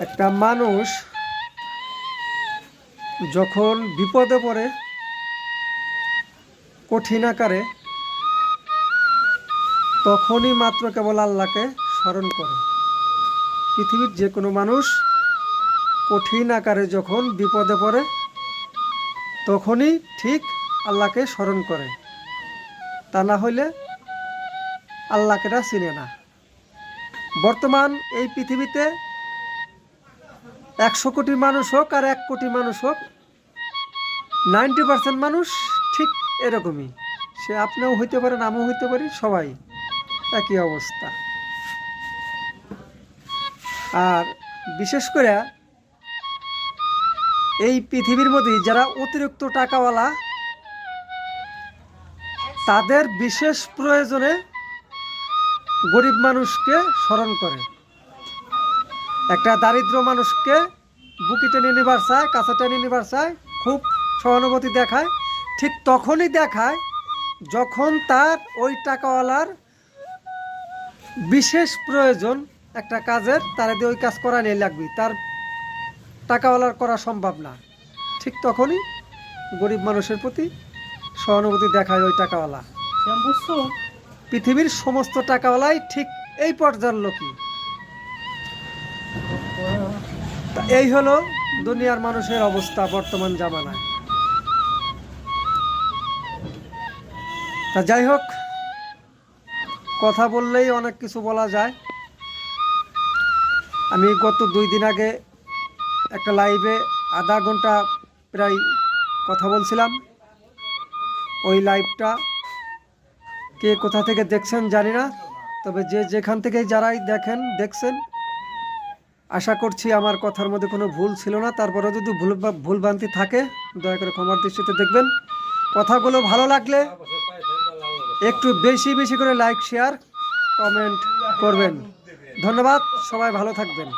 একটা মানুষ যখন বিপদে পড়ে কঠিন আকারে তখনই মাত্র কেবল আল্লাহকে স্মরণ করে। পৃথিবীর যে কোনো মানুষ কঠিন আকারে যখন বিপদে পড়ে তখনই ঠিক আল্লাহকে স্মরণ করে, তা না হইলে আল্লাহকে চিনে না। বর্তমান এই পৃথিবীতে 100 কোটি মানুষ হোক আর 1 কোটি মানুষ হোক, 90% মানুষ ঠিক এরকমই। সে আপনিও হইতে পারেন, আমিও হইতে পারি, সবাই একই অবস্থা। আর বিশেষ করে এই পৃথিবীর মধ্যে যারা অতিরিক্ত টাকাওয়ালা, তাদের বিশেষ প্রয়োজনে গরিব মানুষকে স্মরণ করে। একটা দারিদ্র মানুষকে বুকে টেনে নিবার চায়, কাছে টেনে নিবার চায়, খুব সহানুভূতি দেখায়। ঠিক তখনই দেখায় যখন তার ওই টাকাওয়ালার বিশেষ প্রয়োজন একটা কাজের, তার দিয়ে ওই কাজ করা নিয়ে লাগবে, তার টাকাওয়ালার করা সম্ভব না। ঠিক তখনই গরিব মানুষের প্রতি সহানুভূতি দেখায় ওই টাকাওয়ালা। পৃথিবীর সমস্ত টাকাওয়ালাই ঠিক এই পর্যায়ের লোকই। এই হলো দুনিয়ার মানুষের অবস্থা বর্তমান জামানায়। তা যাই হোক, কথা বললেই অনেক কিছু বলা যায়। আমি গত 2 দিন আগে একটা লাইভে আধা ঘন্টা প্রায় কথা বলছিলাম। ওই লাইভটা কে কোথা থেকে দেখছেন জানি না, তবে যে যেখান থেকে যারাই দেখছেন, আশা করছি আমার কথার মধ্যে কোনো ভুল ছিল না। তারপরে যদি ভুলভ্রান্তি থাকে দয়া করে ক্ষমার দৃষ্টিতে দেখবেন। কথাগুলো ভালো লাগলে একটু বেশি বেশি করে লাইক, শেয়ার, কমেন্ট করবেন। ধন্যবাদ, সবাই ভালো থাকবেন।